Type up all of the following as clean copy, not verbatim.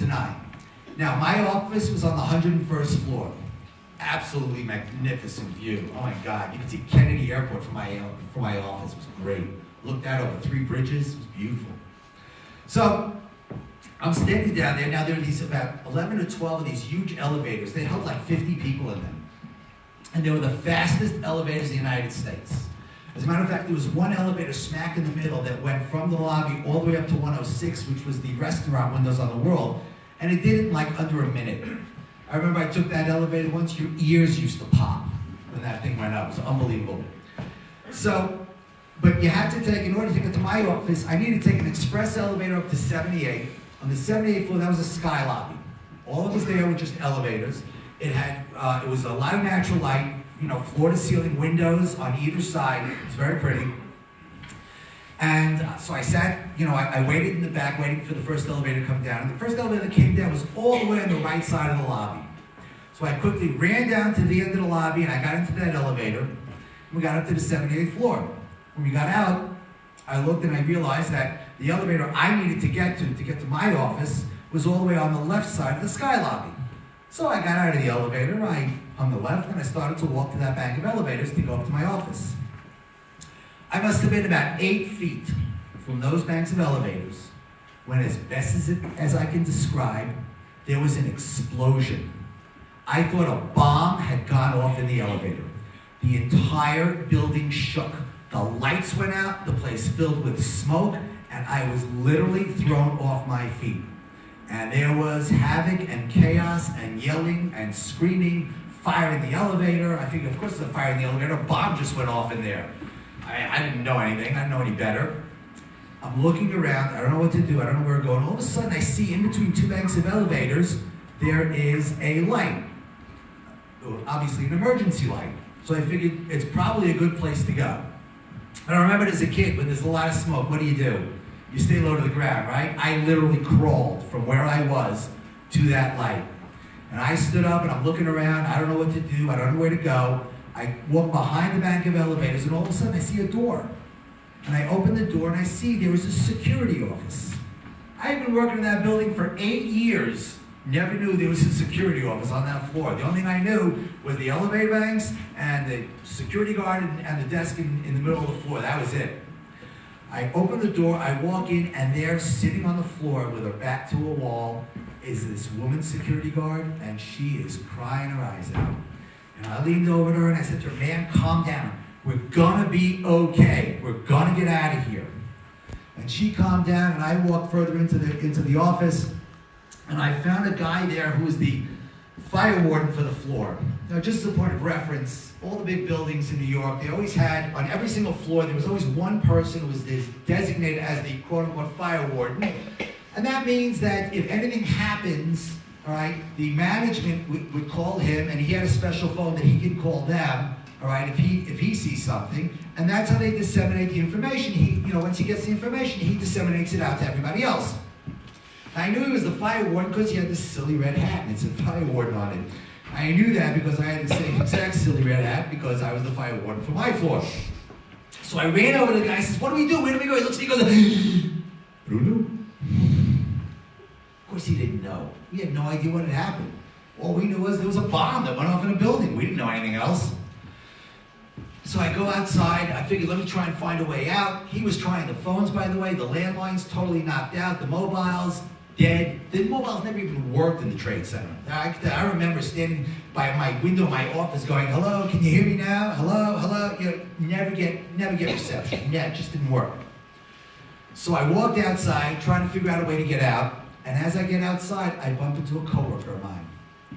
to 9. Now, my office was on the 101st floor. Absolutely magnificent view. Oh my God, you could see Kennedy Airport from my office. It was great. Looked out over 3 bridges. It was beautiful. So, I'm standing down there. Now, there are these about 11 or 12 of these huge elevators. They held like 50 people in them. And they were the fastest elevators in the United States. As a matter of fact, there was one elevator smack in the middle that went from the lobby all the way up to 106, which was the restaurant windows on the world, and it did it in like under a minute. I remember I took that elevator once, your ears used to pop when that thing went up. It was unbelievable. So, but you had to take, in order to get to my office, I needed to take an express elevator up to 78. On the 78th floor, that was a sky lobby. All of us there were just elevators. It was a lot of natural light, floor to ceiling windows on either side. It was very pretty. And so I sat, I waited in the back, waiting for the first elevator to come down. And the first elevator that came down was all the way on the right side of the lobby. So I quickly ran down to the end of the lobby, and I got into that elevator. We got up to the 78th floor. When we got out, I looked and I realized that the elevator I needed to get to my office was all the way on the left side of the sky lobby. So I got out of the elevator, I hung the left, and I started to walk to that bank of elevators to go up to my office. I must have been about 8 feet from those banks of elevators when, as best as I can describe, there was an explosion. I thought a bomb had gone off in the elevator. The entire building shook. The lights went out, the place filled with smoke, and I was literally thrown off my feet. And there was havoc and chaos and yelling and screaming, fire in the elevator. I think, of course, the fire in the elevator. A bomb just went off in there. I didn't know anything. I didn't know any better. I'm looking around. I don't know what to do. I don't know where we're going. All of a sudden, I see in between 2 banks of elevators, there is a light. Obviously, an emergency light. So I figured it's probably a good place to go. And I remember as a kid, when there's a lot of smoke, what do? You stay low to the ground, right? I literally crawled from where I was to that light. And I stood up and I'm looking around. I don't know what to do. I don't know where to go. I walk behind the bank of elevators and all of a sudden I see a door. And I open the door and I see there was a security office. I had been working in that building for 8 years. Never knew there was a security office on that floor. The only thing I knew was the elevator banks and the security guard and the desk in the middle of the floor. That was it. I open the door, I walk in, and there, sitting on the floor with her back to a wall, is this woman security guard, and she is crying her eyes out. And I leaned over to her and I said to her, "Ma'am, calm down. We're gonna be okay. We're gonna get out of here." And she calmed down, and I walked further into the office, and I found a guy there who was the fire warden for the floor. Now, just as a point of reference, all the big buildings in New York, they always had, on every single floor, there was always one person who was designated as the quote-unquote fire warden. And that means that if anything happens, all right, the management would call him, and he had a special phone that he could call them, all right, if he sees something. And that's how they disseminate the information. Once he gets the information, he disseminates it out to everybody else. I knew he was the fire warden because he had this silly red hat, and it said fire warden on it. I knew that because I had the same exact silly red hat because I was the fire warden for my floor. So I ran over to the guy and says, "What do we do? Where do we go?" He looks at me and goes, "I don't know." Of course he didn't know. We had no idea what had happened. All we knew was there was a bomb that went off in a building. We didn't know anything else. So I go outside. I figured, let me try and find a way out. He was trying the phones, by the way. The landlines totally knocked out. The mobiles, dead. The mobiles never even worked in the Trade Center. I remember standing by my window in my office going, "Hello, can you hear me now? Hello, hello." Never get reception. Yeah, it just didn't work. So I walked outside trying to figure out a way to get out. And as I get outside, I bump into a coworker of mine.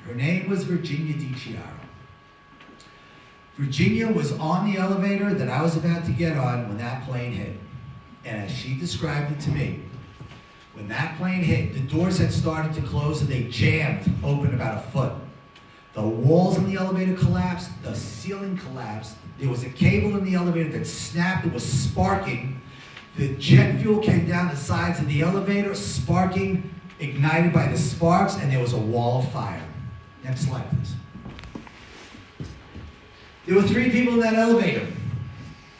Her name was Virginia DiChiaro. Virginia was on the elevator that I was about to get on when that plane hit. And as she described it to me, when that plane hit, the doors had started to close and they jammed open about a foot. The walls in the elevator collapsed, the ceiling collapsed, there was a cable in the elevator that snapped, it was sparking. The jet fuel came down the sides of the elevator, sparking, ignited by the sparks, and there was a wall of fire. Next slide, please. There were 3 people in that elevator.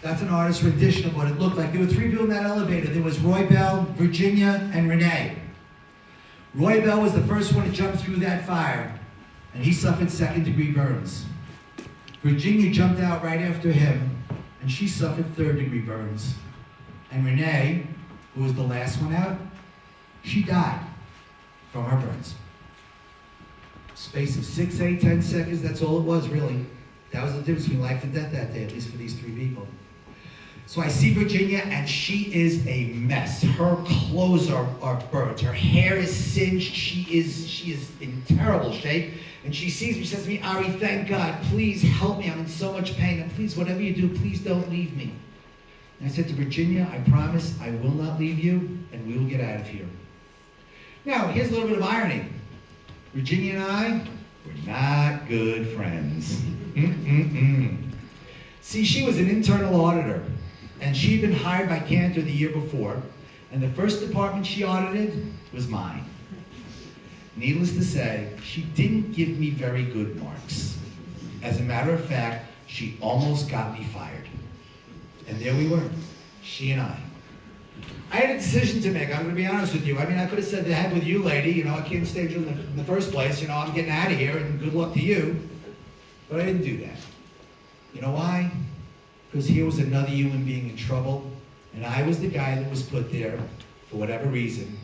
That's an artist's rendition of what it looked like. There were 3 people in that elevator. There was Roy Bell, Virginia, and Renee. Roy Bell was the first one to jump through that fire, and he suffered second-degree burns. Virginia jumped out right after him, and she suffered third-degree burns. And Renee, who was the last one out, she died from her burns. Space of 6, 8, 10 seconds, that's all it was, really. That was the difference between life and death that day, at least for these 3 people. So I see Virginia, and she is a mess. Her clothes are burnt. Her hair is singed. She is in terrible shape. And she sees me, she says to me, Ari, thank God, please help me. I'm in so much pain. And please, whatever you do, please don't leave me. And I said to Virginia, I promise I will not leave you, and we will get out of here. Now, here's a little bit of irony. Virginia and I were not good friends. See, she was an internal auditor, and she'd been hired by Cantor the year before, and the first department she audited was mine. Needless to say, she didn't give me very good marks. As a matter of fact, she almost got me fired. And there we were, she and I. I had a decision to make, I'm going to be honest with you. I mean, I could have said to heck with you, lady. I can't stay in the first place. I'm getting out of here, and good luck to you. But I didn't do that. You know why? Because here was another human being in trouble, and I was the guy that was put there for whatever reason,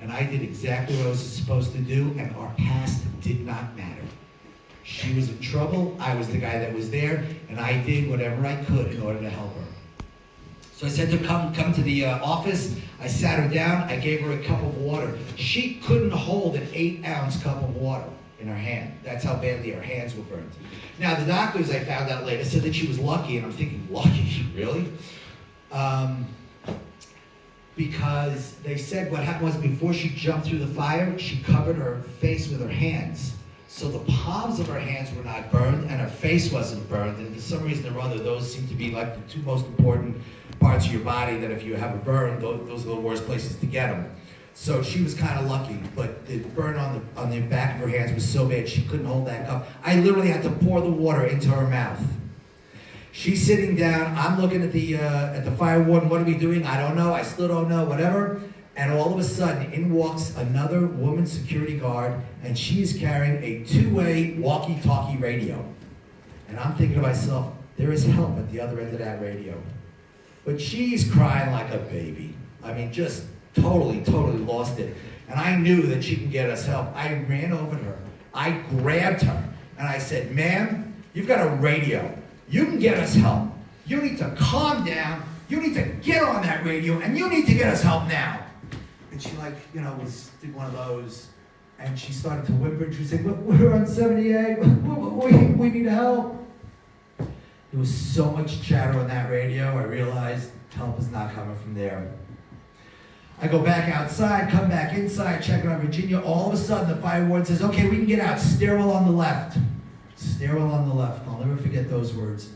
and I did exactly what I was supposed to do, and our past did not matter. She was in trouble, I was the guy that was there, and I did whatever I could in order to help her. So I said to her, come to the office. I sat her down, I gave her a cup of water. She couldn't hold an 8-ounce cup of water in her hand. That's how badly her hands were burned. Now, the doctors, I found out later, said that she was lucky, and I'm thinking, lucky? Really? Because they said what happened was before she jumped through the fire, she covered her face with her hands. So the palms of her hands were not burned, and her face wasn't burned, and for some reason or other, those seem to be like the 2 most important parts of your body that if you have a burn, those are the worst places to get them. So she was kind of lucky, but the burn on the back of her hands was so bad she couldn't hold that cup. I literally had to pour the water into her mouth. She's sitting down, I'm looking at the fire warden, what are we doing? I don't know, I still don't know, whatever. And all of a sudden, in walks another woman security guard, and she's carrying a 2-way walkie-talkie radio. And I'm thinking to myself, there is help at the other end of that radio. But she's crying like a baby. I mean, just totally lost it. And I knew that she can get us help. I ran over to her. I grabbed her, and I said, ma'am, you've got a radio. You can get us help. You need to calm down. You need to get on that radio, and you need to get us help now. And she did one of those, and she started to whimper, and she said, we're on 78, we need help. There was so much chatter on that radio, I realized help is not coming from there. I go back outside, come back inside, checking on Virginia. All of a sudden, the fire warden says, okay, we can get out. Stairwell on the left. Stairwell on the left. I'll never forget those words.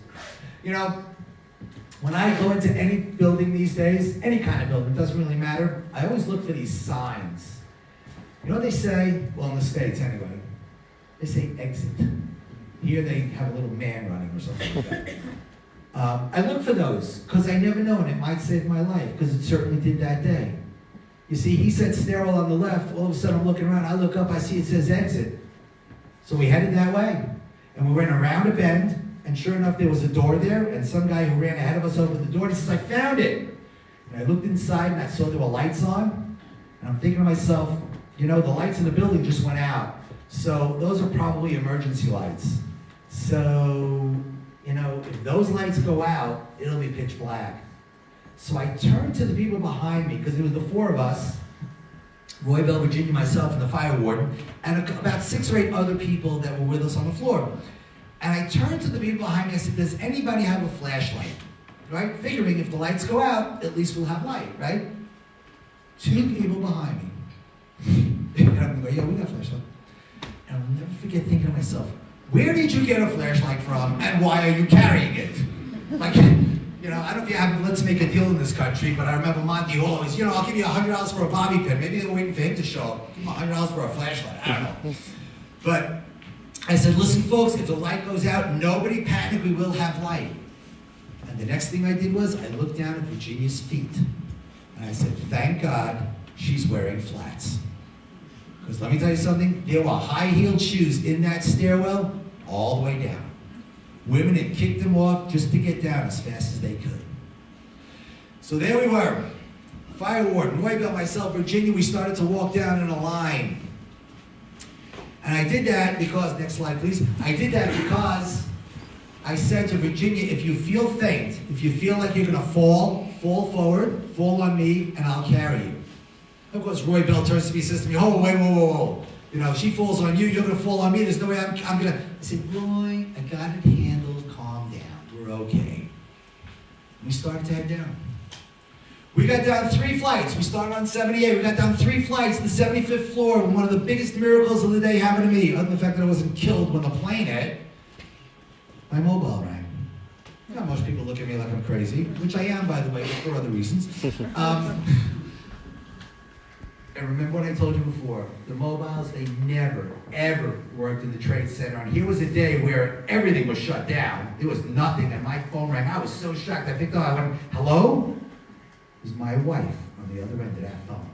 When I go into any building these days, any kind of building, it doesn't really matter, I always look for these signs. You know what they say? Well, in the States anyway. They say exit. Here they have a little man running or something like that. I look for those, because I never know, and it might save my life, because it certainly did that day. You see, he said stairwell on the left. All of a sudden, I'm looking around. I look up. I see it says exit. So we headed that way. And we went around a bend. And sure enough, there was a door there. And some guy who ran ahead of us opened the door. And he says, I found it. And I looked inside, and I saw there were lights on. And I'm thinking to myself, the lights in the building just went out. So those are probably emergency lights. So, if those lights go out, it'll be pitch black. So I turned to the people behind me, because it was the 4 of us, Roy Bell, Virginia, myself, and the fire warden, and about 6 or 8 other people that were with us on the floor. And I turned to the people behind me, I said, does anybody have a flashlight? Right? Figuring if the lights go out, at least we'll have light, right? 2 people behind me. And I'm going to go, yeah, we got a flashlight. And I'll never forget thinking to myself, where did you get a flashlight from, and why are you carrying it? I don't know if you have Let's Make a Deal in this country, but I remember Monty Hall always, I'll give you $100 for a bobby pin. Maybe they're waiting for him to show up. Give him $100 for a flashlight. I don't know. But I said, listen, folks, if the light goes out, nobody panic, we will have light. And the next thing I did was I looked down at Virginia's feet. And I said, thank God she's wearing flats. Because let me tell you something, there were high-heeled shoes in that stairwell all the way down. Women had kicked them off just to get down as fast as they could. So there we were. Fire warden, Roy Bell, myself, Virginia, we started to walk down in a line. And I did that because, next slide please, I did that because I said to Virginia, if you feel faint, if you feel like you're gonna fall forward, fall on me, and I'll carry you. Of course, Roy Bell turns to me and says to me, oh, wait, whoa. You know, she falls on you, you're gonna fall on me, there's no way I'm gonna. I said, Roy, I got it handled, calm down, we're okay. We started to head down. We got down 3 flights. We started on 78. We got down 3 flights to the 75th floor. One of the biggest miracles of the day happened to me, other than the fact that I wasn't killed when the plane hit. My mobile rang. You know, most people look at me like I'm crazy, which I am, by the way, for other reasons. And remember what I told you before, the mobiles, they never, ever worked in the Trade Center. And here was a day where everything was shut down. There was nothing, and my phone rang. I was so shocked. I picked up, I went, hello? It was my wife on the other end of that phone.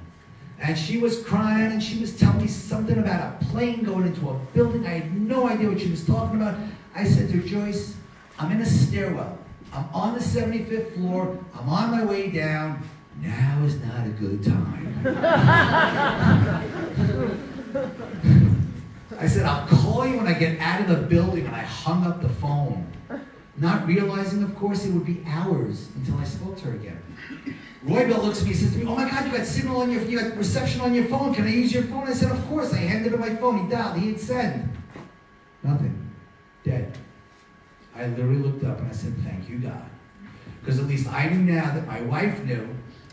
And she was crying, and she was telling me something about a plane going into a building. I had no idea what she was talking about. I said to her, Joyce, I'm in a stairwell. I'm on the 75th floor. I'm on my way down. Now is not a good time. I said, I'll call you when I get out of the building, and I hung up the phone. Not realizing, of course, it would be hours until I spoke to her again. Roy Bell looks at me and says to me, oh my God, you got signal on you got reception on your phone. Can I use your phone? I said, of course. I handed him my phone. He dialed. He hit send. Nothing. Dead. I literally looked up and I said, thank you, God. Because at least I knew now that my wife knew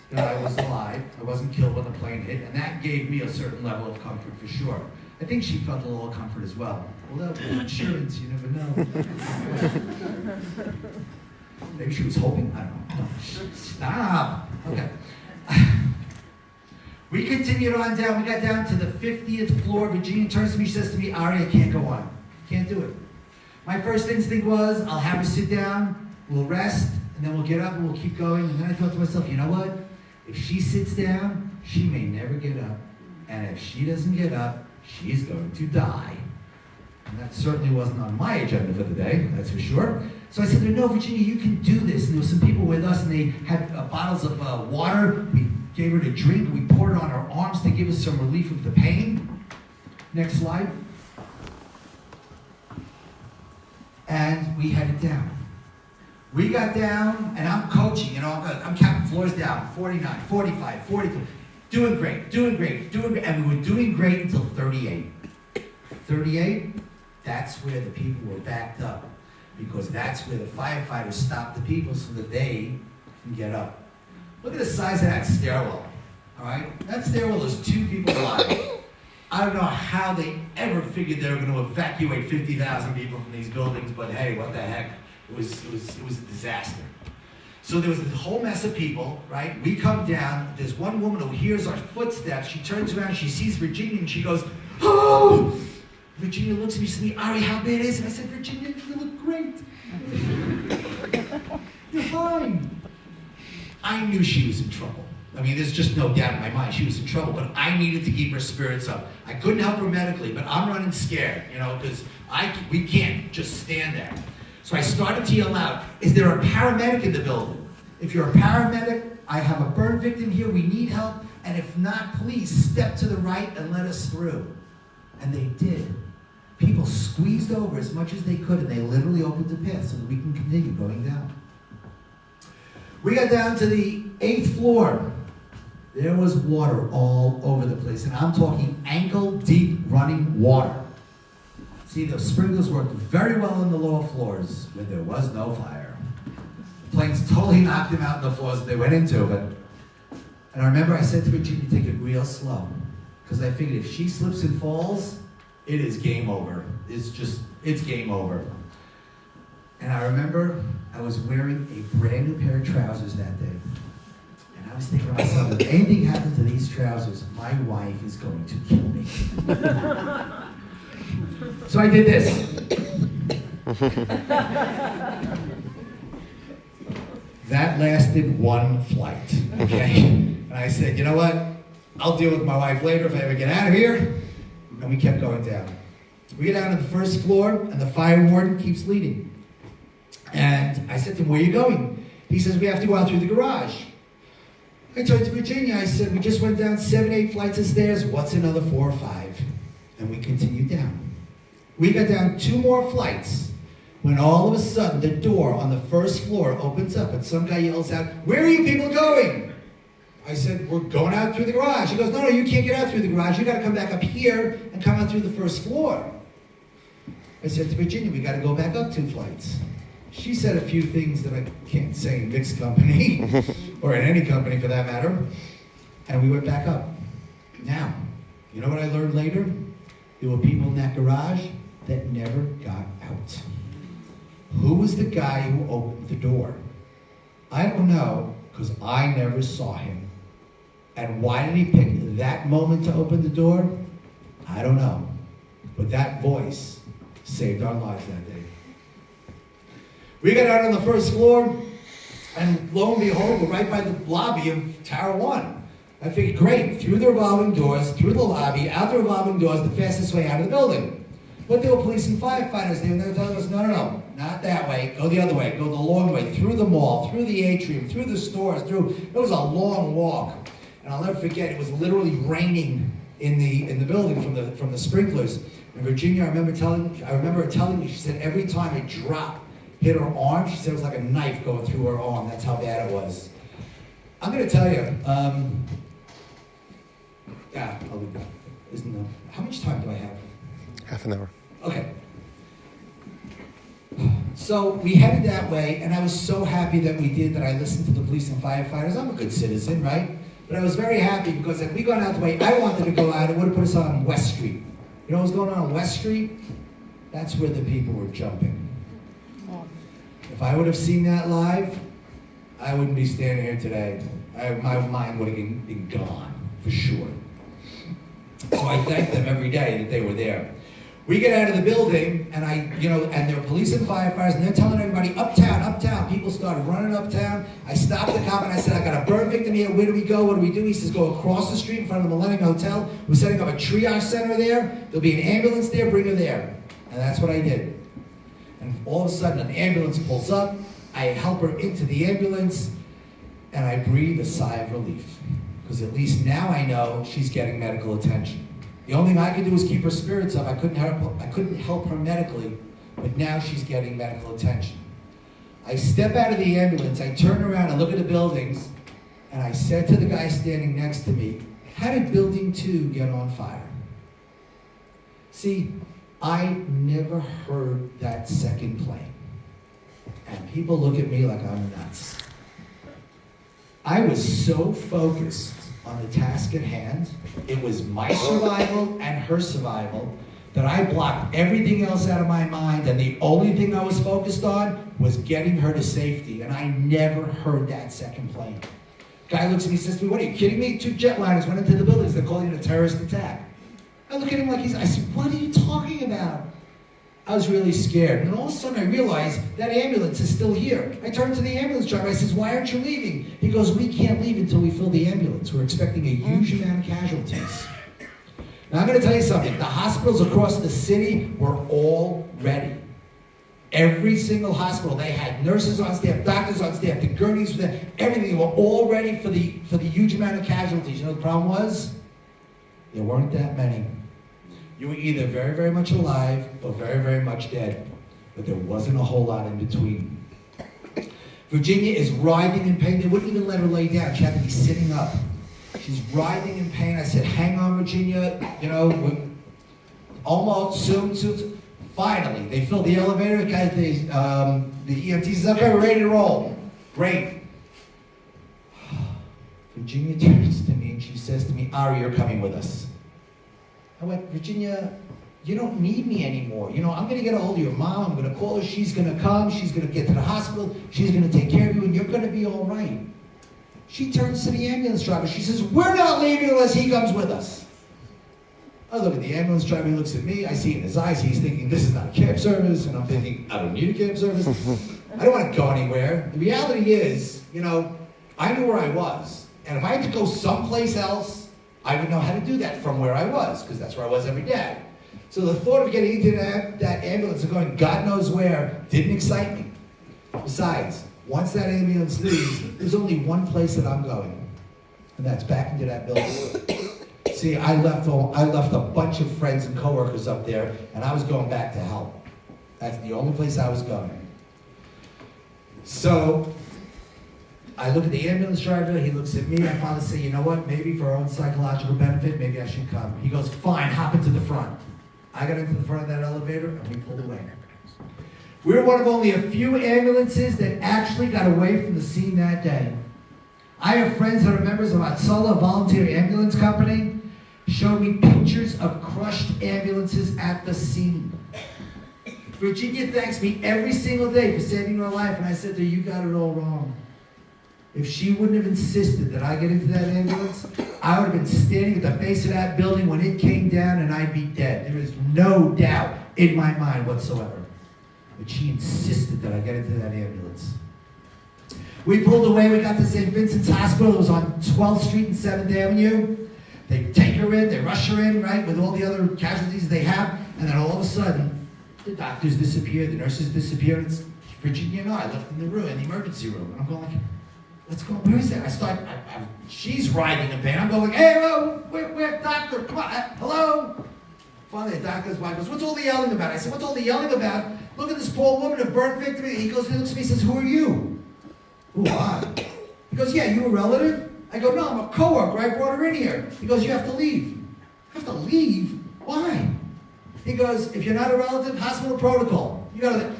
that I was alive. I wasn't killed when the plane hit. And that gave me a certain level of comfort for sure. I think she felt a little comfort as well. Although, with insurance, you never know. Maybe she was hoping. I don't know. Stop. Okay. We continued on down. We got down to the 50th floor. Virginia turns to me. She says to me, Ari, I can't go on. Can't do it. My first instinct was, I'll have her sit down, we'll rest, and then we'll get up and we'll keep going. And then I thought to myself, you know what? If she sits down, she may never get up. And if she doesn't get up, she's going to die. And that certainly wasn't on my agenda for the day, that's for sure. So I said to her, no, Virginia, you can do this. And there were some people with us, and they had bottles of water. We gave her to drink. We poured it on her arms to give us some relief of the pain. Next slide. And we headed down. We got down, and I'm coaching, I'm counting floors down, 49, 45, 42. Doing great. And we were doing great until 38. 38, that's where the people were backed up. Because that's where the firefighters stopped the people so that they can get up. Look at the size of that stairwell, all right? That stairwell is 2 people wide. I don't know how they ever figured they were going to evacuate 50,000 people from these buildings, but hey, what the heck? It was a disaster. So there was this whole mess of people, right? We come down, there's one woman who hears our footsteps, she turns around, she sees Virginia, and she goes, oh! Virginia looks at me and says, Ari, how bad is it? I said, Virginia, you look great. You're fine. I knew she was in trouble. I mean, there's just no doubt in my mind she was in trouble, but I needed to keep her spirits up. I couldn't help her medically, but I'm running scared, because we can't just stand there. So I started to yell out, is there a paramedic in the building? If you're a paramedic, I have a burn victim here, we need help, and if not, please step to the right and let us through. And they did. People squeezed over as much as they could, and they literally opened the path so that we can continue going down. We got down to the 8th floor. There was water all over the place, and I'm talking ankle-deep running water. See, the sprinklers worked very well in the lower floors when there was no fire. The planes totally knocked them out in the floors that they went into, and I remember I said to Virginia, take it real slow, because I figured if she slips and falls, it is game over. It's game over. And I remember I was wearing a brand new pair of trousers that day. And I was thinking to myself, if anything happened to these trousers, my wife is going to kill me. So I did this. That lasted 1 flight, okay? And I said, you know what? I'll deal with my wife later if I ever get out of here. and we kept going down. We get down to the first floor, and the fire warden keeps leading. And I said to him, where are you going? He says, we have to go out through the garage. I turned to Virginia, I said, we just went down 7, 8 flights of stairs, what's another 4 or 5? And we continued down. We got down 2 more flights, when all of a sudden the door on the first floor opens up, and some guy yells out, where are you people going? I said, we're going out through the garage. He goes, no, you can't get out through the garage, you gotta come back up here and come out through the first floor. I said to Virginia, we gotta go back up 2 flights. She said a few things that I can't say in Vic's company, or in any company for that matter, and we went back up. Now, you know what I learned later? There were people in that garage that never got out. Who was the guy who opened the door? I don't know, because I never saw him. And why did he pick that moment to open the door? I don't know. But that voice saved our lives that day. We got out on the first floor, and lo and behold, we're right by the lobby of Tower 1. I figured, great, through the revolving doors, through the lobby, out the revolving doors, the fastest way out of the building. But there were police and firefighters there, and they were telling us, no, not that way, go the other way, go the long way, through the mall, through the atrium, through the stores, it was a long walk. And I'll never forget, it was literally raining in the building from the sprinklers. And Virginia, I remember her telling me, she said every time a drop hit her arm, she said it was like a knife going through her arm. That's how bad it was. I'm going to tell you, I'll leave that. How much time do I have? Half an hour. Okay. So we headed that way, and I was so happy that we did, that I listened to the police and firefighters. I'm a good citizen, right? But I was very happy because if we gone out the way I wanted to go out, it would have put us on West Street. You know what was going on West Street? That's where the people were jumping. If I would have seen that live, I wouldn't be standing here today. My mind would have been gone, for sure. So I thank them every day that they were there. We get out of the building, and and there were police and firefighters, and they're telling everybody, uptown, uptown. People started running uptown. I stopped the cop, and I said, I got a burn victim here. Where do we go? What do we do? He says, go across the street in front of the Millennium Hotel. We're setting up a triage center there. There'll be an ambulance there. Bring her there. And that's what I did. And all of a sudden, an ambulance pulls up. I help her into the ambulance, and I breathe a sigh of relief. Because at least now I know she's getting medical attention. The only thing I could do was keep her spirits up. I couldn't help her medically, but now she's getting medical attention. I step out of the ambulance, I turn around and look at the buildings, and I said to the guy standing next to me, how did building 2 get on fire? See, I never heard that second plane. And people look at me like I'm nuts. I was so focused on the task at hand, it was my survival and her survival, that I blocked everything else out of my mind, and the only thing I was focused on was getting her to safety, and I never heard that second plane. Guy looks at me and says to me, what, are you kidding me? 2 jetliners went into the buildings, they're calling it a terrorist attack. I look at him like I said, what are you talking about? I was really scared. And all of a sudden I realized that ambulance is still here. I turned to the ambulance driver. I says, why aren't you leaving? He goes, we can't leave until we fill the ambulance. We're expecting a huge amount of casualties. Now I'm going to tell you something. The hospitals across the city were all ready. Every single hospital, they had nurses on staff, doctors on staff, the gurneys were there, everything. They were all ready for the huge amount of casualties. You know what the problem was? There weren't that many. You were either very, very much alive or very, very much dead. But there wasn't a whole lot in between. Virginia is writhing in pain. They wouldn't even let her lay down. She had to be sitting up. She's writhing in pain. I said, hang on, Virginia. We're almost soon. Finally, they filled the elevator. The EMT says, okay, we're ready to roll. Great. Virginia turns to me and she says to me, Ari, you're coming with us. I went, Virginia, you don't need me anymore. I'm going to get a hold of your mom. I'm going to call her. She's going to come. She's going to get to the hospital. She's going to take care of you, and you're going to be all right. She turns to the ambulance driver. She says, we're not leaving unless he comes with us. I look at the ambulance driver. He looks at me. I see in his eyes, he's thinking, this is not a cab service. And I'm thinking, I don't need a cab service. I don't want to go anywhere. The reality is, I knew where I was. And if I had to go someplace else, I would know how to do that from where I was, because that's where I was every day. So the thought of getting into that ambulance and going God knows where didn't excite me. Besides, once that ambulance leaves, there's only one place that I'm going, and that's back into that building. See, I left a bunch of friends and coworkers up there, and I was going back to help. That's the only place I was going. So I look at the ambulance driver, he looks at me, I finally say, you know what, maybe for our own psychological benefit, maybe I should come. He goes, fine, hop into the front. I got into the front of that elevator, and we pulled away. We were one of only a few ambulances that actually got away from the scene that day. I have friends that are members of Atzola Volunteer Ambulance Company, showed me pictures of crushed ambulances at the scene. Virginia thanks me every single day for saving her life, and I said to her, you got it all wrong. If she wouldn't have insisted that I get into that ambulance, I would have been standing at the base of that building when it came down and I'd be dead. There is no doubt in my mind whatsoever. But she insisted that I get into that ambulance. We pulled away, we got to St. Vincent's Hospital. It was on 12th Street and 7th Avenue. They take her in, they rush her in, right, with all the other casualties they have, and then all of a sudden, the doctors disappear, the nurses disappear, and it's Virginia and I left in the room, in the emergency room. And I'm going like, what's going on? Where is that? She's writhing in pain. I'm going, hey, hello, where, doctor, come on, hello? Finally, the doctor's wife goes, what's all the yelling about? I said, what's all the yelling about? Look at this poor woman, a burn victim. He goes, he looks at me and says, who are you? Who am I? He goes, yeah, you a relative? I go, no, I'm a coworker. I brought her in here. He goes, you have to leave. I have to leave? Why? He goes, if you're not a relative, hospital protocol. You gotta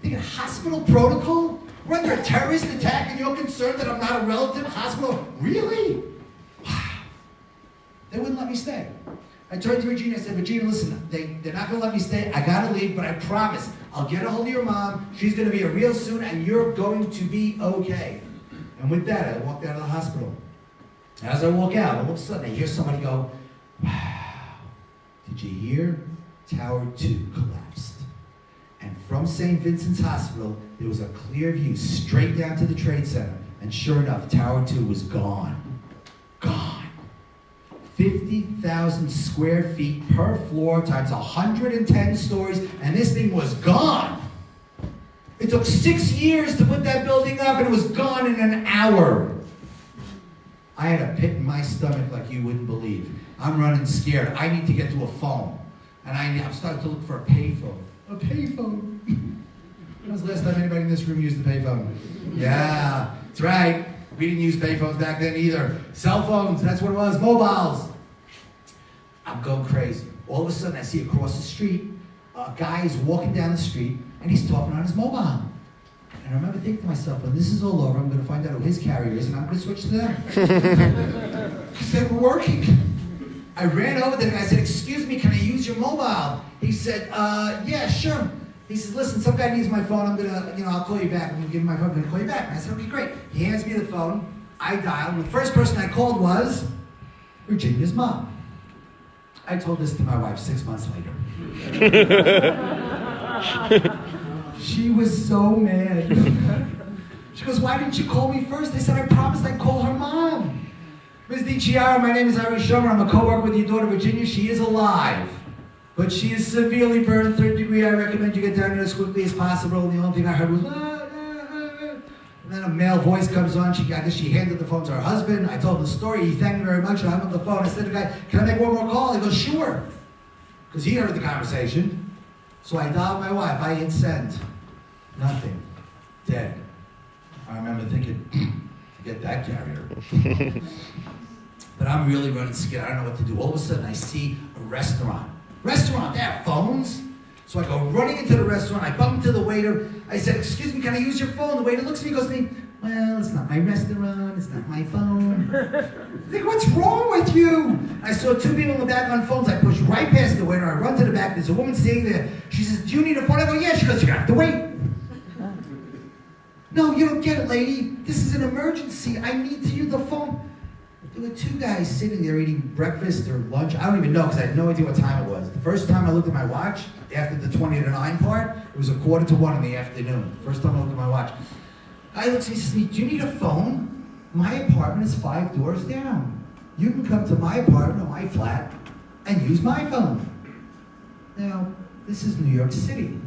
think of hospital protocol? We're under a terrorist attack and you're concerned that I'm not a relative? Hospital? Really? Wow. They wouldn't let me stay. I turned to Virginia and said, Virginia, listen, they're not gonna let me stay. I gotta leave, but I promise, I'll get a hold of your mom. She's gonna be here real soon and you're going to be okay. And with that, I walked out of the hospital. As I walk out, all of a sudden, I hear somebody go, wow, did you hear? Tower 2 collapsed. And from St. Vincent's Hospital, there was a clear view straight down to the Trade Center. And sure enough, Tower 2 was gone. Gone. 50,000 square feet per floor times 110 stories, and this thing was gone. It took 6 years to put that building up, and it was gone in an hour. I had a pit in my stomach like you wouldn't believe. I'm running scared. I need to get to a phone. And I'm starting to look for a payphone. A payphone. When was the last time anybody in this room used a payphone? Yeah, that's right. We didn't use payphones back then either. Cell phones, that's what it was, mobiles. I'm going crazy. All of a sudden, I see across the street, a guy is walking down the street, and he's talking on his mobile. And I remember thinking to myself, when this is all over, I'm going to find out who his carrier is, and I'm going to switch to them. Because they were working. I ran over to the guy, I said, excuse me, can I use your mobile? He said, yeah, sure. He says, listen, some guy needs my phone, I'm going to, I'll call you back. I'm going to give him my phone, I'm going to call you back. And I said, okay, great. He hands me the phone, I dialed, and the first person I called was Virginia's mom. I told this to my wife 6 months later. She was so mad. She goes, why didn't you call me first? I said, I promised I'd call her mom. Ms. DiChiara, my name is Schonbrun. I'm a co-worker with your daughter, Virginia. She is alive, but she is severely burned, 3rd degree. I recommend you get down here as quickly as possible. And the only thing I heard was, and then a male voice comes on. I guess she handed the phone to her husband. I told him the story. He thanked me very much. I hung up the phone. I said to the guy, can I make one more call? He goes, sure. Because he heard the conversation. So I dialed my wife. I hit send. Nothing. Dead. I remember thinking, forget that carrier. But I'm really running scared. I don't know what to do. All of a sudden, I see a restaurant. Restaurant, they have phones. So I go running into the restaurant. I bump into the waiter. I said, excuse me, can I use your phone? The waiter looks at me and goes to me, well, it's not my restaurant. It's not my phone. I think, what's wrong with you? I saw 2 people in the back on phones. I push right past the waiter. I run to the back. There's a woman sitting there. She says, do you need a phone? I go, yeah. She goes, you're going to have to wait. No, you don't get it, lady. This is an emergency. I need to use the phone. There were 2 guys sitting there eating breakfast or lunch. I don't even know because I had no idea what time it was. The first time I looked at my watch, after the 20 to 9 part, it was 1:45 in the afternoon. First time I looked at my watch. Guy looks at me and says to me, do you need a phone? My apartment is 5 doors down. you can come to my apartment or my flat and use my phone. Now, this is New York City.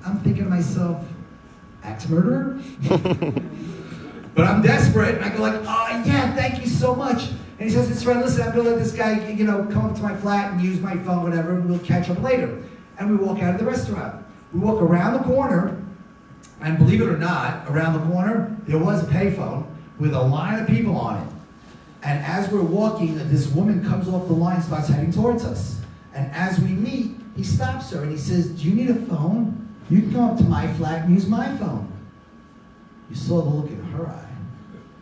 I'm thinking to myself, axe murderer? But I'm desperate, and I go like, oh yeah, thank you so much. And he says, it's right, listen, I'm gonna let this guy, come up to my flat and use my phone, whatever, and we'll catch up later. And we walk out of the restaurant. We walk around the corner, and believe it or not, around the corner, there was a payphone with a line of people on it. And as we're walking, this woman comes off the line, starts heading towards us. And as we meet, he stops her and he says, do you need a phone? You can come up to my flat and use my phone. You saw the look in her eye,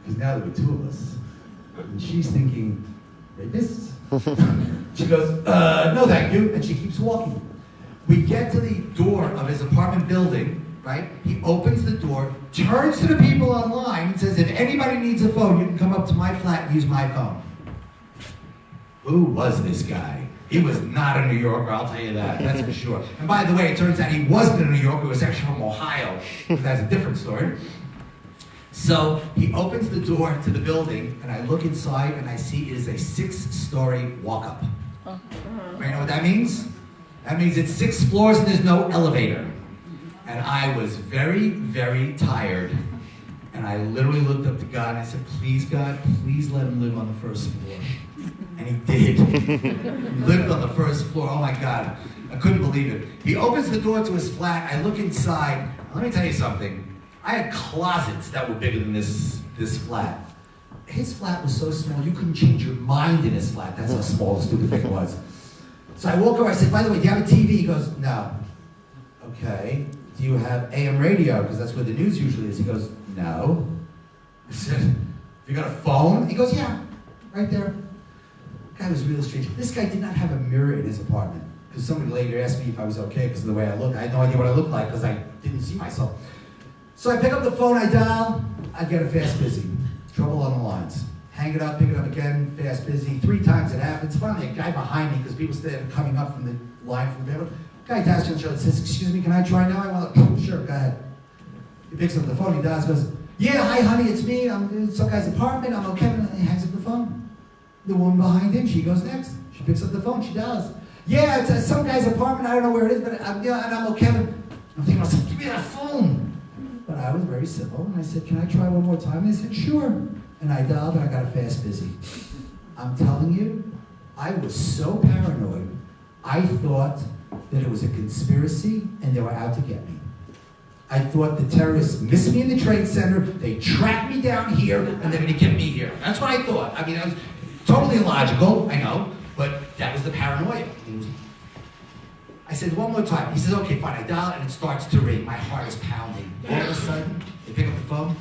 because now there were two of us. And she's thinking, rapist? She goes, no thank you, and she keeps walking. We get to the door of his apartment building, right? He opens the door, turns to the people online, and says, if anybody needs a phone, you can come up to my flat and use my phone. Who was this guy? He was not a New Yorker, I'll tell you that, that's for sure. And by the way, it turns out he wasn't a New Yorker, he was actually from Ohio. That's a different story. So he opens the door to the building, and I look inside, and I see it is a 6-story walk-up. You know what that means? That means it's 6 floors and there's no elevator. And I was very, very tired. And I literally looked up to God and I said, please God, please let him live on the first floor. And he did. He lived on the first floor. Oh my God. I couldn't believe it. He opens the door to his flat. I look inside. Let me tell you something. I had closets that were bigger than this flat. His flat was so small, you couldn't change your mind in his flat. That's how small the stupid thing was. So I walk over, I said, by the way, do you have a TV? He goes, no. Okay. Do you have AM radio? Because that's where the news usually is. He goes, no. I said, have you got a phone? He goes, yeah, right there. The guy was really strange. This guy did not have a mirror in his apartment. Because somebody later asked me if I was okay because of the way I look. I had no idea what I looked like because I didn't see myself. So I pick up the phone, I dial, I get a fast busy. Trouble on the lines. Hang it up, pick it up again, fast busy. 3 times it happens. Finally, a guy behind me, because people started coming up from the line from the middle. Guy taps on the shoulder and says, excuse me, can I try now? I went, sure, go ahead. He picks up the phone, he dials, goes, yeah, hi honey, it's me. I'm in some guy's apartment, I'm okay. And he hangs up the phone. The woman behind him, she goes next. She picks up the phone, she dials. Yeah, it's some guy's apartment, I don't know where it is, but and I'm okay. I'm thinking, I said, give me that phone. But I was very civil, and I said, can I try one more time? And they said, sure. And I dialed, and I got a fast busy. I'm telling you, I was so paranoid, I thought that it was a conspiracy, and they were out to get me. I thought the terrorists missed me in the Trade Center, they tracked me down here, and they're gonna get me here. That's what I thought. I mean, I was totally illogical, I know, but that was the paranoia. I said, one more time. He says, okay, fine. I dial and it starts to ring. My heart is pounding. All of a sudden, they pick up the phone.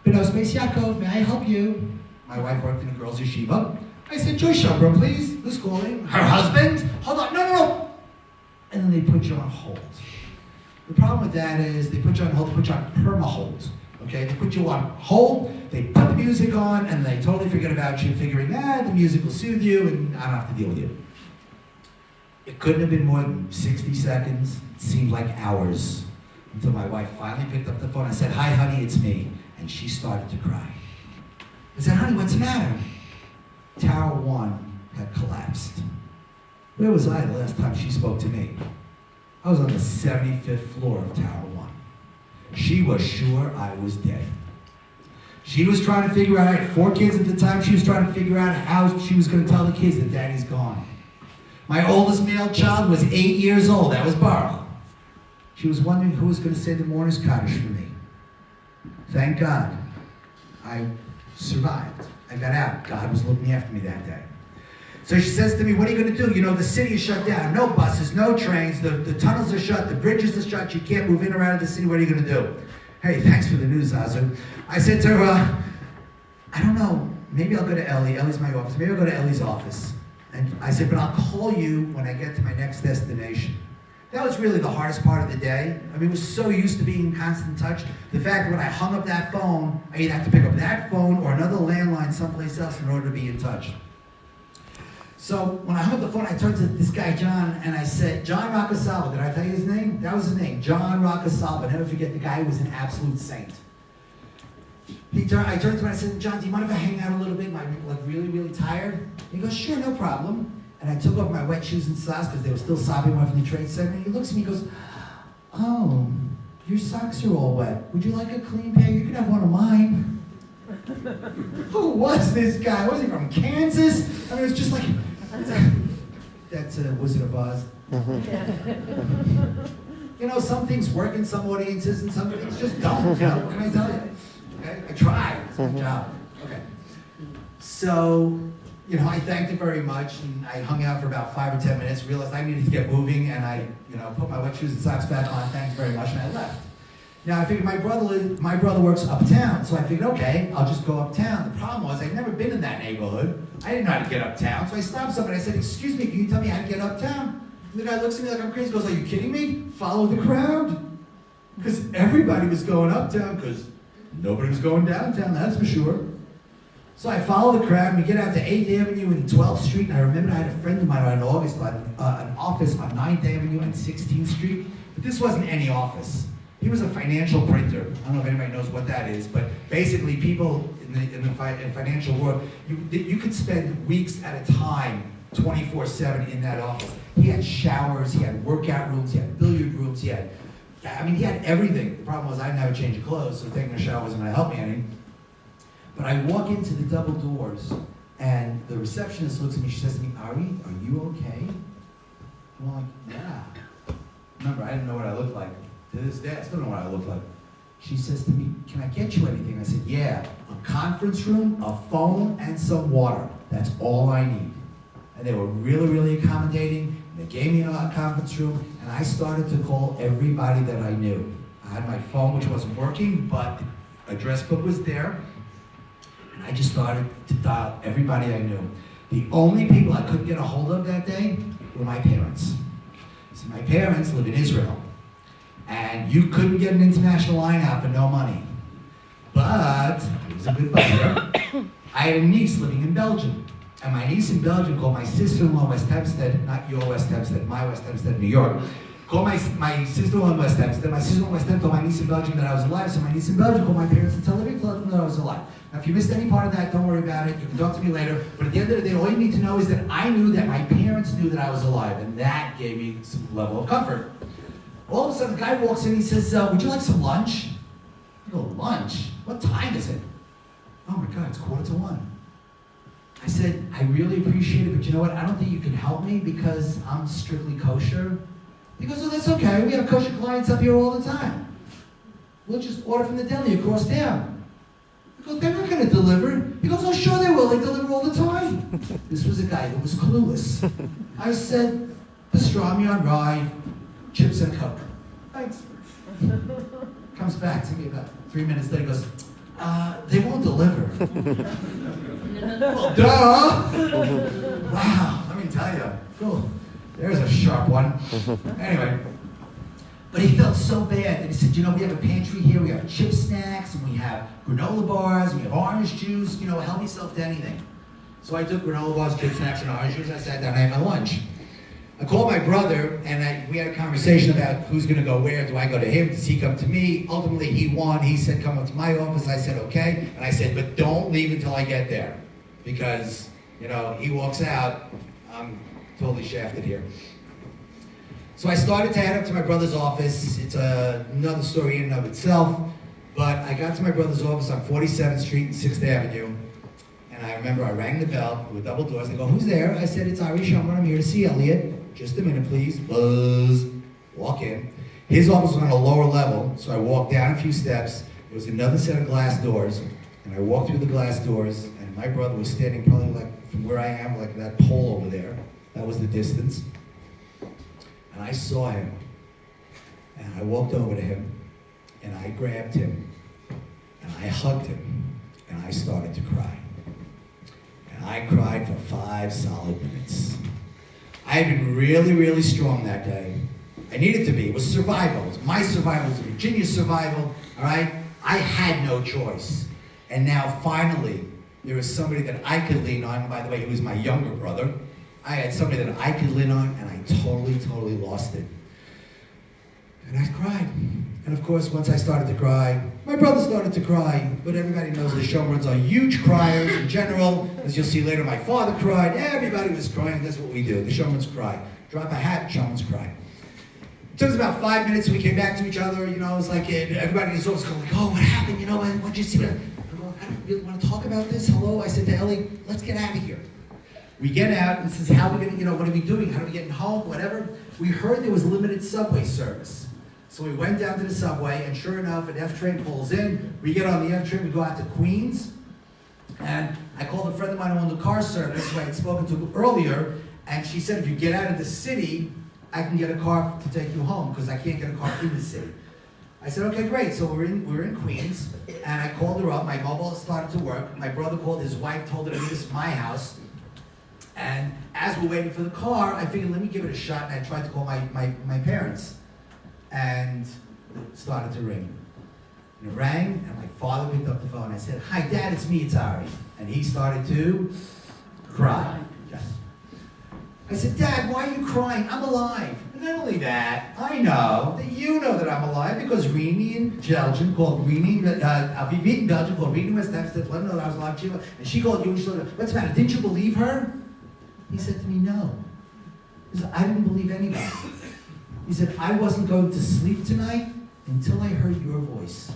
Beno Space Yaakov, may I help you? My wife worked in a girls' yeshiva. I said, Joy Schonbrun, please. Who's calling? Her husband? Hold on, no. And then they put you on hold. The problem with that is they put you on hold, they put you on perma-hold. Okay, they put you on hold, they put the music on, and they totally forget about you, figuring, the music will soothe you, and I don't have to deal with you. It couldn't have been more than 60 seconds. It seemed like hours until my wife finally picked up the phone. I said, hi, honey, it's me. And she started to cry. I said, honey, what's the matter? Tower 1 had collapsed. Where was I the last time she spoke to me? I was on the 75th floor of Tower 1. She was sure I was dead. She was trying to figure out, I had 4 kids at the time, she was trying to figure out how she was going to tell the kids that daddy's gone. My oldest male child was 8 years old. That was Baruch. She was wondering who was going to say the mourner's Kaddish for me. Thank God, I survived. I got out. God was looking after me that day. So she says to me, what are you going to do? You know, the city is shut down. No buses, no trains. The tunnels are shut. The bridges are shut. You can't move in or out of the city. What are you going to do? Hey, thanks for the news, Azu. I said to her, I don't know. Maybe I'll go to Ellie. Ellie's my office. Maybe I'll go to Ellie's office. And I said, but I'll call you when I get to my next destination. That was really the hardest part of the day. I mean, I was so used to being in constant touch. The fact that when I hung up that phone, I either have to pick up that phone or another landline someplace else in order to be in touch. So when I hung up the phone, I turned to this guy, John, and I said, John Roccasalva. Did I tell you his name? That was his name, John Roccasalva. Never forget, the guy was an absolute saint. I turned to him and I said, John, do you mind if I hang out a little bit? I'm like really, really tired. He goes, sure, no problem. And I took off my wet shoes and socks because they were still sopping wet from the trade center. And he looks at me and goes, oh, your socks are all wet. Would you like a clean pair? You can have one of mine. Who was this guy? Was he from Kansas? I mean, it was just like, that's a Wizard of Oz. You know, some things work in some audiences and some things just don't. You know, what can I tell you? Okay? I tried. It's my job. Okay. So, you know, I thanked him very much, and I hung out for about 5 or 10 minutes, realized I needed to get moving, and I, you know, put my wet shoes and socks back on, thanks very much, and I left. Now, I figured my brother works uptown, so I figured, okay, I'll just go uptown. The problem was, I'd never been in that neighborhood. I didn't know how to get uptown, so I stopped somebody. I said, excuse me, can you tell me how to get uptown? And the guy looks at me like I'm crazy, goes, are you kidding me? Follow the crowd. Because everybody was going uptown, because nobody was going downtown, that's for sure. So I follow the crowd, and we get out to 8th Avenue and 12th Street, and I remember I had a friend of mine in August on an office on 9th Avenue and 16th Street, but this wasn't any office. He was a financial printer. I don't know if anybody knows what that is, but basically people in the financial world, you could spend weeks at a time, 24/7 in that office. He had showers, he had workout rooms, he had billiard rooms, he had everything. The problem was I didn't have a change of clothes, so taking a shower wasn't gonna help me any. But I walk into the double doors, and the receptionist looks at me, she says to me, Ari, are you okay? I'm like, yeah. Remember, I didn't know what I looked like. To this day, I still don't know what I look like. She says to me, can I get you anything? I said, yeah, a conference room, a phone, and some water. That's all I need. And they were really, really accommodating. They gave me a conference room, and I started to call everybody that I knew. I had my phone, which wasn't working, but the address book was there. And I just started to dial everybody I knew. The only people I couldn't get a hold of that day were my parents. So my parents live in Israel. And you couldn't get an international line out for no money. But, it was a good buyer. I had a niece living in Belgium. And my niece in Belgium called my sister-in-law West Hempstead, not your West Hempstead, my West Hempstead, New York. Called my sister-in-law in West Hempstead. My sister-in-law in West Hempstead told my niece in Belgium that I was alive, so my niece in Belgium called my parents in Tel Aviv to let them know I was alive. Now, if you missed any part of that, don't worry about it. You can talk to me later. But at the end of the day, all you need to know is that I knew that my parents knew that I was alive, and that gave me some level of comfort. All of a sudden, the guy walks in, he says, would you like some lunch? I go, lunch? What time is it? Oh my God, it's 1:45. I said, I really appreciate it, but you know what? I don't think you can help me because I'm strictly kosher. He goes, oh, that's okay. We have kosher clients up here all the time. We'll just order from the deli across town. I go, they're not going to deliver. He goes, oh, sure they will. They deliver all the time. This was a guy who was clueless. I said, pastrami on rye, chips and Coke. Thanks. Comes back to me about 3 minutes later, goes, they won't deliver. Well, duh! Wow, let me tell you. Cool. There's a sharp one. Anyway, but he felt so bad that he said, you know, we have a pantry here, we have chip snacks, and we have granola bars, we have orange juice, you know, help yourself to anything. So I took granola bars, chip snacks, and orange juice, I sat down and I had my lunch. I called my brother, and we had a conversation about who's going to go where. Do I go to him? Does he come to me? Ultimately, he won. He said, come up to my office. I said, okay. And I said, but don't leave until I get there. Because, you know, he walks out, I'm totally shafted here. So I started to head up to my brother's office. It's another story in and of itself. But I got to my brother's office on 47th Street and 6th Avenue. And I remember I rang the bell with double doors. They go, who's there? I said, it's Ari Schonbrun. I'm here to see Elliot. Just a minute, please. Buzz. Walk in. His office was on a lower level, so I walked down a few steps. There was another set of glass doors, and I walked through the glass doors, and my brother was standing probably like from where I am, like that pole over there. That was the distance. And I saw him, and I walked over to him, and I grabbed him, and I hugged him, and I started to cry. And I cried for 5 solid minutes. I had been really, really strong that day. I needed to be. It was survival. It was my survival. It was Virginia's survival. All right? I had no choice. And now, finally, there was somebody that I could lean on. By the way, he was my younger brother. I had somebody that I could lean on, and I totally, totally lost it. And I cried. And of course, once I started to cry, my brother started to cry. But everybody knows the Schonbruns are huge criers in general. As you'll see later, my father cried. Everybody was crying. That's what we do. The Schonbruns cry. Drop a hat, Schonbruns cry. It took us about 5 minutes. We came back to each other. You know, it was like everybody was always going like, oh, what happened? You know, what'd you see? I don't really want to talk about this. Hello? I said to Ellie, let's get out of here. We get out, and this is how we're going to, you know, what are we doing? How are we getting home? Whatever. We heard there was limited subway service. So we went down to the subway, and sure enough, an F train pulls in. We get on the F train, we go out to Queens. And I called a friend of mine who owned the car service, who I had spoken to earlier, and she said, if you get out of the city, I can get a car to take you home, because I can't get a car in the city. I said, okay, great. So we're in Queens, and I called her up. My mobile started to work. My brother called his wife, told her to meet us at my house. And as we're waiting for the car, I figured, let me give it a shot, and I tried to call my parents. And it started to ring. And it rang, and my father picked up the phone. I said, hi, Dad, it's me, it's Ari. And he started to cry. Yes. I said, Dad, why are you crying? I'm alive. And not only that, I know that you know that I'm alive because Rini in Belgium called Rini, Aviv in Belgium called Rini West Amsterdam, let her know that I was alive too. And she called you and she told her, what's the matter? Didn't you believe her? He said to me, no. He said, I didn't believe anybody. He said, I wasn't going to sleep tonight until I heard your voice.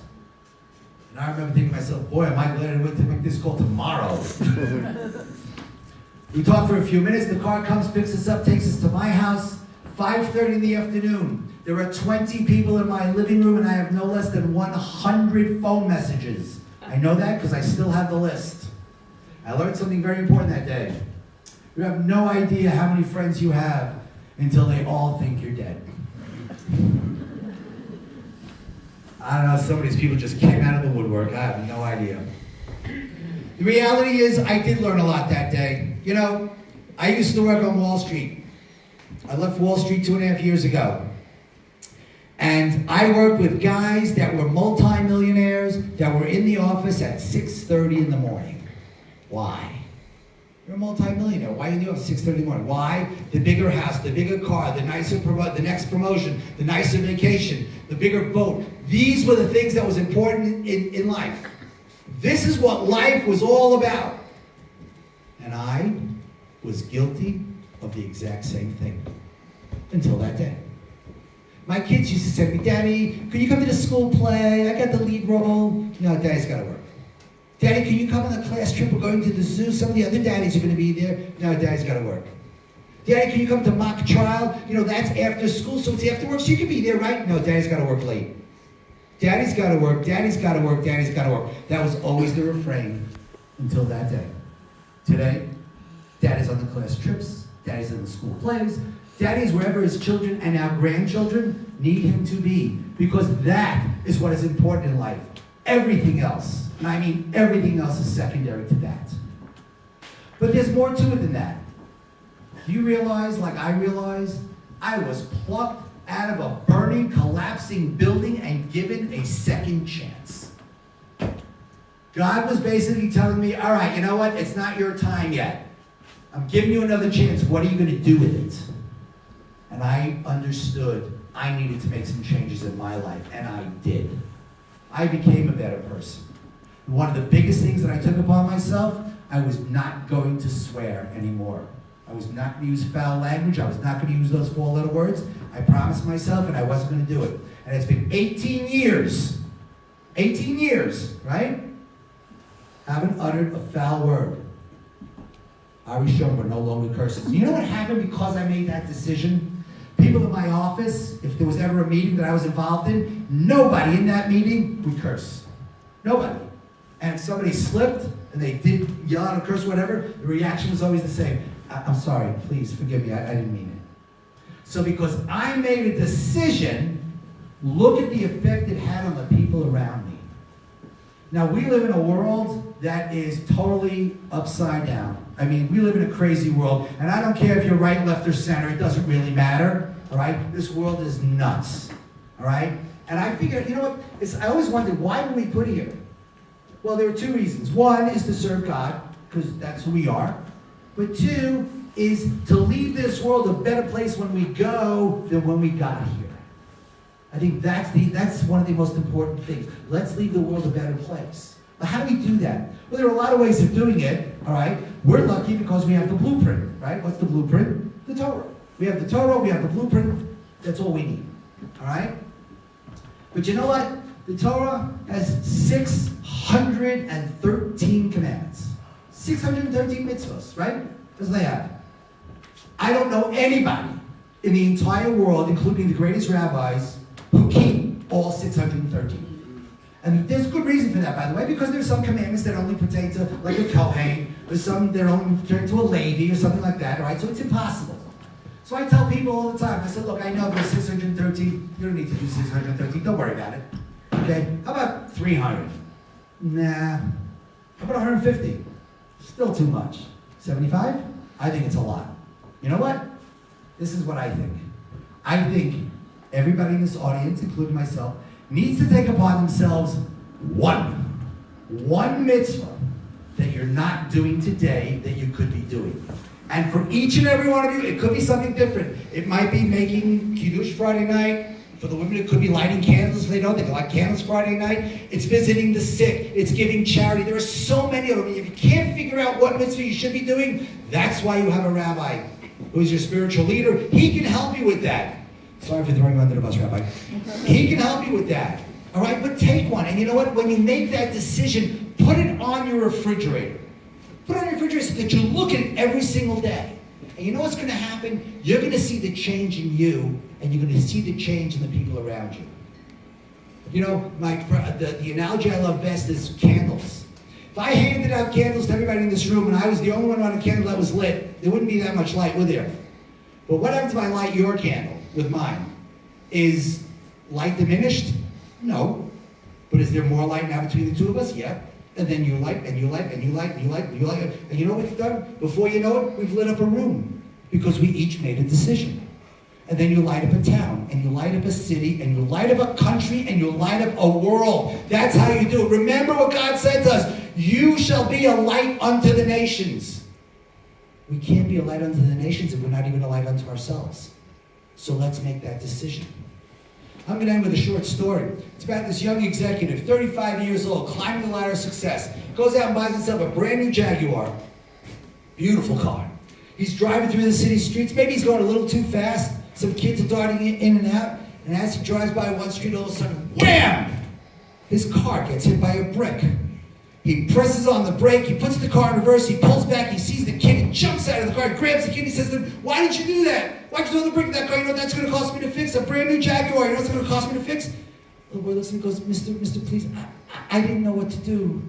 And I remember thinking to myself, boy, am I glad I went to make this call tomorrow. We talked for a few minutes. The car comes, picks us up, takes us to my house. 5:30 in the afternoon. There are 20 people in my living room, and I have no less than 100 phone messages. I know that because I still have the list. I learned something very important that day. You have no idea how many friends you have until they all think you're dead. I don't know, some of these people just came out of the woodwork. I have no idea. The reality is, I did learn a lot that day. You know, I used to work on Wall Street. I left Wall Street 2.5 years ago. And I worked with guys that were multimillionaires that were in the office at 6:30 in the morning. Why? You're a multi-millionaire. Why are you in the office at 6:30 in the morning? Why? The bigger house, the bigger car, the nicer the next promotion, the nicer vacation, the bigger boat. These were the things that was important in life. This is what life was all about. And I was guilty of the exact same thing until that day. My kids used to say to me, Daddy, could you come to the school play? I got the lead role. No, Daddy's got to work. Daddy, can you come on the class trip? We're going to the zoo. Some of the other daddies are going to be there. No, Daddy's got to work. Daddy, can you come to mock trial? You know, that's after school, so it's after work, so you can be there, right? No, Daddy's got to work late. Daddy's got to work, Daddy's got to work, Daddy's got to work. That was always the refrain until that day. Today, Daddy's on the class trips. Daddy's in the school plays. Daddy's wherever his children and our grandchildren need him to be. Because that is what is important in life. Everything else, and I mean everything else, is secondary to that. But there's more to it than that. Do you realize, like I realized, I was plucked out of a burning, collapsing building and given a second chance. God was basically telling me, all right, you know what? It's not your time yet. I'm giving you another chance. What are you going to do with it? And I understood I needed to make some changes in my life, and I did. I became a better person. One of the biggest things that I took upon myself, I was not going to swear anymore. I was not going to use foul language. I was not going to use those 4 little words. I promised myself, and I wasn't going to do it. And it's been 18 years. 18 years, right? Haven't uttered a foul word. Ari Schonbrun no longer curses. You know what happened because I made that decision? People in my office, if there was ever a meeting that I was involved in, nobody in that meeting would curse. Nobody. And if somebody slipped and they did yell out or curse or whatever, the reaction was always the same. I'm sorry, please forgive me, I didn't mean it. So because I made a decision, look at the effect it had on the people around me. Now, we live in a world that is totally upside down. I mean, we live in a crazy world, and I don't care if you're right, left, or center, it doesn't really matter, all right? This world is nuts, all right? And I figured, you know what, I always wondered, why were we put here? Well, there are 2 reasons. One is to serve God, because that's who we are. But 2 is to leave this world a better place when we go than when we got here. I think that's one of the most important things. Let's leave the world a better place. But how do we do that? Well, there are a lot of ways of doing it, all right? We're lucky because we have the blueprint, right? What's the blueprint? The Torah. We have the Torah, we have the blueprint. That's all we need, all right? But you know what? The Torah has 613 commandments. 613 mitzvahs, right? That's what they have. I don't know anybody in the entire world, including the greatest rabbis, who keep all 613. And there's good reason for that, by the way, because there's some commandments that only pertain to, like a Kohen, or some that only pertain to a Levi, or something like that, all right? So it's impossible. So I tell people all the time, I said, look, I know there's 613. You don't need to do 613. Don't worry about it. Okay? How about 300? Nah. How about 150? Still too much. 75? I think it's a lot. You know what? This is what I think. I think everybody in this audience, including myself, needs to take upon themselves one mitzvah that you're not doing today that you could be doing. And for each and every one of you, it could be something different. It might be making Kiddush Friday night. For the women, it could be lighting candles if they don't. They can light candles Friday night. It's visiting the sick. It's giving charity. There are so many of them. If you can't figure out what mitzvah you should be doing, that's why you have a rabbi who is your spiritual leader. He can help you with that. Sorry for throwing you under the bus, Rabbi. He can help you with that. All right? But take one. And you know what? When you make that decision, put it on your refrigerator. Put it on your refrigerator so that you look at it every single day. And you know what's going to happen? You're going to see the change in you, and you're going to see the change in the people around you. You know, the analogy I love best is candles. If I handed out candles to everybody in this room, and I was the only one on a candle that was lit, there wouldn't be that much light, would there? But what happens if I light your candle with mine? Is light diminished? No. But is there more light now between the two of us? Yeah. And then you light, and you light, and you light, and you light, and you light. And you know what we've done? Before you know it, we've lit up a room. Because we each made a decision. And then you light up a town, and you light up a city, and you light up a country, and you light up a world. That's how you do it. Remember what God said to us. You shall be a light unto the nations. We can't be a light unto the nations if we're not even a light unto ourselves. So let's make that decision. I'm going to end with a short story. It's about this young executive, 35 years old, climbing the ladder of success. Goes out and buys himself a brand new Jaguar. Beautiful car. He's driving through the city streets. Maybe he's going a little too fast. Some kids are darting in and out. And as he drives by one street, all of a sudden, wham! His car gets hit by a brick. He presses on the brake. He puts the car in reverse. He pulls back. He sees the kid. He jumps out of the car. He grabs the kid. He says to him, why did you do that? Why did you throw the brick in that car? You know what that's going to cost me to fix? A brand new Jaguar. You know what's going to cost me to fix? The boy looks and goes, Mister, please, I didn't know what to do.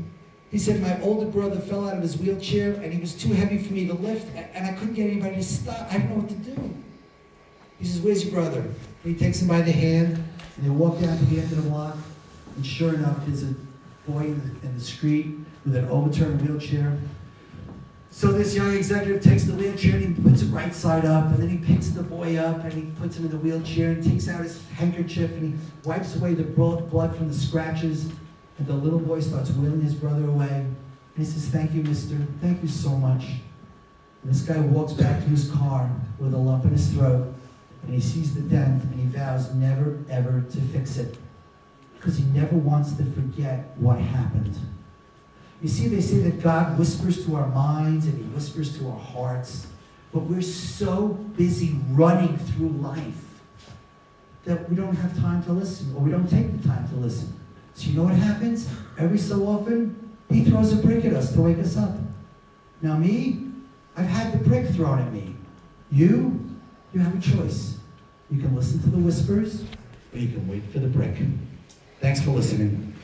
He said, my older brother fell out of his wheelchair, and he was too heavy for me to lift, and I couldn't get anybody to stop. I didn't know what to do. He says, where's your brother? And he takes him by the hand, and they walk down to the end of the block, and sure enough, there's a boy in the street with an overturned wheelchair. So this young executive takes the wheelchair and he puts it right side up, and then he picks the boy up and he puts him in the wheelchair and takes out his handkerchief and he wipes away the blood from the scratches, and the little boy starts wheeling his brother away. And he says, thank you, mister. Thank you so much. And this guy walks back to his car with a lump in his throat, and he sees the dent and he vows never, ever to fix it, because he never wants to forget what happened. You see, they say that God whispers to our minds and he whispers to our hearts, but we're so busy running through life that we don't have time to listen, or we don't take the time to listen. So you know what happens? Every so often, he throws a brick at us to wake us up. Now me, I've had the brick thrown at me. You have a choice. You can listen to the whispers, or you can wait for the brick. Thanks for listening.